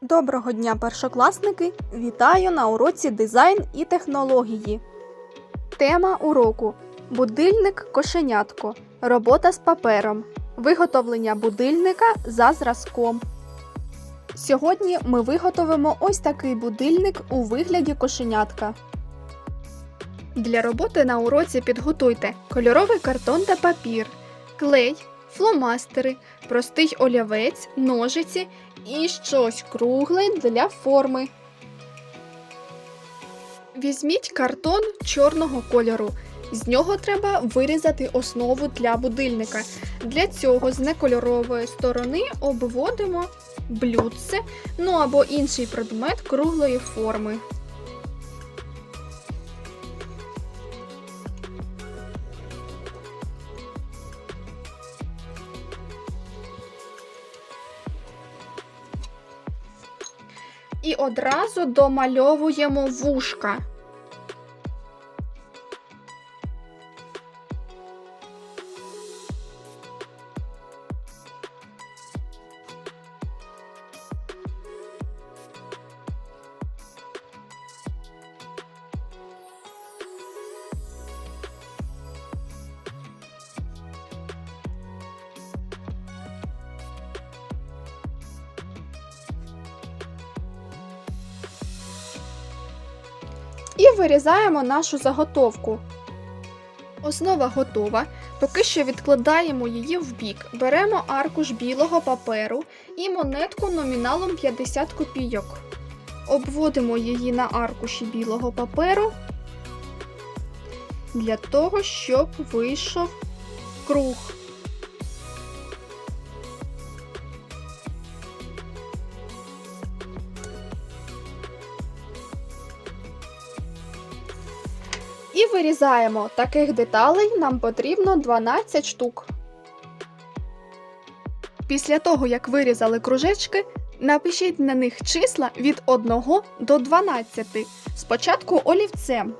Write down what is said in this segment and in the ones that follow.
Доброго дня, першокласники! Вітаю на уроці дизайн і технології. Тема уроку – будильник-кошенятко. Робота з папером. Виготовлення будильника за зразком. Сьогодні ми виготовимо ось такий будильник у вигляді кошенятка. Для роботи на уроці підготуйте кольоровий картон та папір, клей, фломастери, простий олівець, ножиці і щось кругле для форми. Візьміть картон чорного кольору. З нього треба вирізати основу для будильника. Для цього з некольорової сторони обводимо блюдце, або інший предмет круглої форми. І одразу домальовуємо вушка. І вирізаємо нашу заготовку. Основа готова. Поки що відкладаємо її в бік. Беремо аркуш білого паперу і монетку номіналом 50 копійок. Обводимо її на аркуші білого паперу для того, щоб вийшов круг. І вирізаємо. Таких деталей нам потрібно 12 штук. Після того, як вирізали кружечки, напишіть на них числа від 1 до 12. Спочатку олівцем.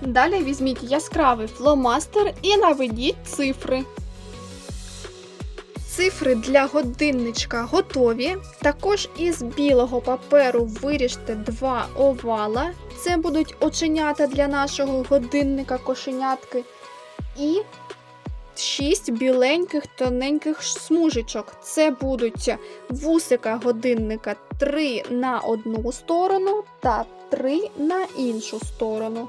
Далі візьміть яскравий фломастер і наведіть цифри. Цифри для годинничка готові. Також із білого паперу виріжте 2 овала. Це будуть оченята для нашого годинника-кошенятки. І 6 біленьких тоненьких смужечок. Це будуть вусика годинника 3 на одну сторону та 3 на іншу сторону.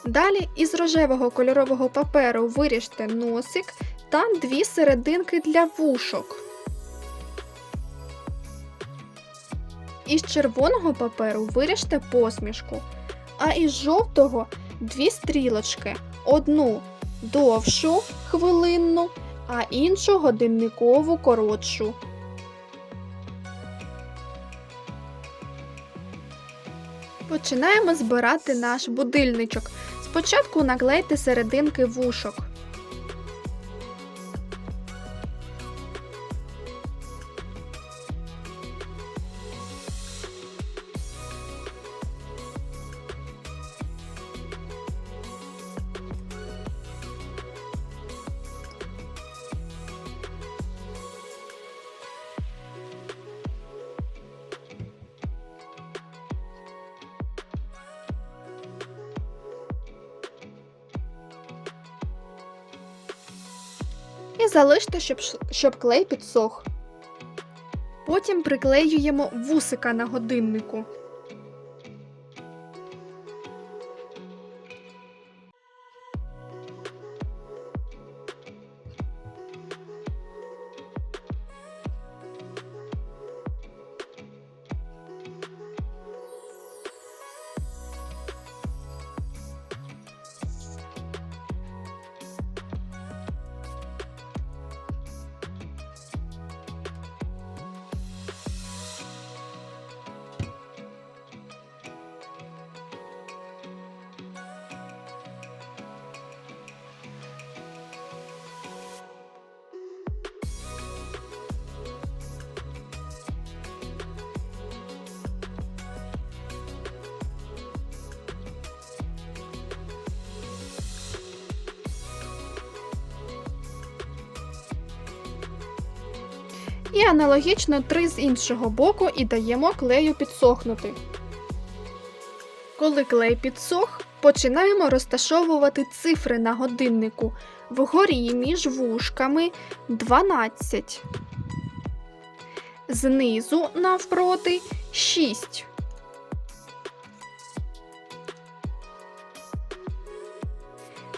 Далі із рожевого кольорового паперу виріжте носик та 2 серединки для вушок. Із червоного паперу виріжте посмішку, а із жовтого 2 стрілочки. Одну довшу хвилинну, а іншу годинникову коротшу. Починаємо збирати наш будильничок. Спочатку наклейте серединки вушок. І залиште, щоб клей підсох. Потім приклеюємо вусика на годиннику. І аналогічно 3 з іншого боку і даємо клею підсохнути. Коли клей підсох, починаємо розташовувати цифри на годиннику. Вгорі між вушками 12. Знизу навпроти 6.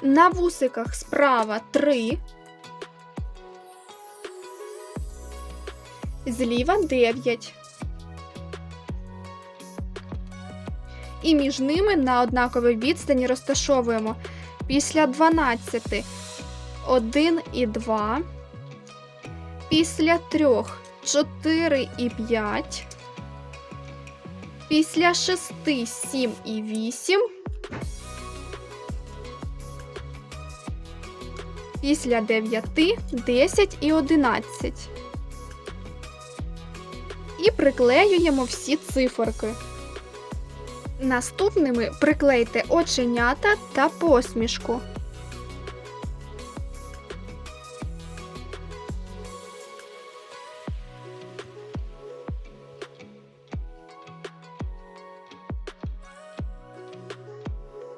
На вусиках справа 3. Зліва 9. І між ними на однаковій відстані розташовуємо після 12 1 і 2, після 3 4 і 5, після 6 7 і 8, після 9 10 і 11. І приклеюємо всі циферки. Наступними приклейте оченята та посмішку.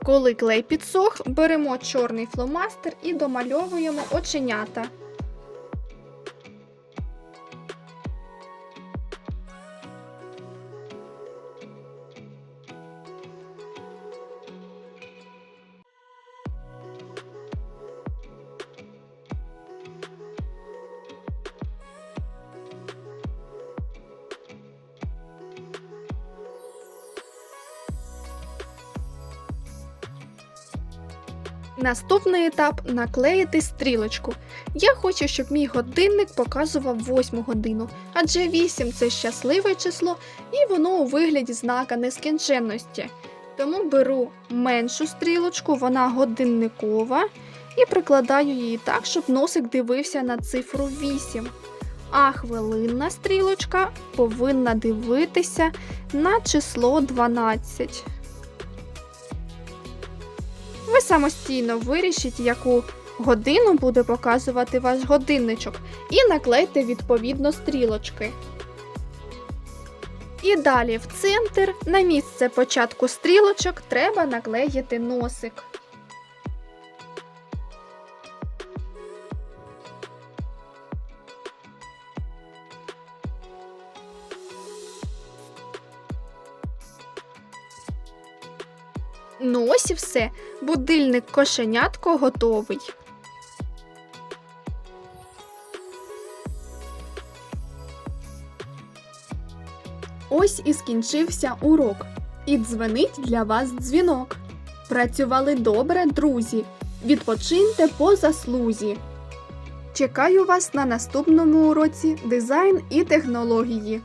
Коли клей підсох, беремо чорний фломастер і домальовуємо оченята. Наступний етап – наклеїти стрілочку. Я хочу, щоб мій годинник показував 8 годину, адже 8 – це щасливе число і воно у вигляді знака нескінченності. Тому беру меншу стрілочку, вона годинникова, і прикладаю її так, щоб носик дивився на цифру 8. А хвилинна стрілочка повинна дивитися на число 12. Ви самостійно вирішіть, яку годину буде показувати ваш годинничок, і наклейте відповідно стрілочки. І далі в центр, на місце початку стрілочок, треба наклеїти носик. Ну ось і все, будильник-кошенятко готовий. Ось і скінчився урок. І дзвенить для вас дзвінок. Працювали добре, друзі. Відпочиньте по заслузі. Чекаю вас на наступному уроці дизайн і технології.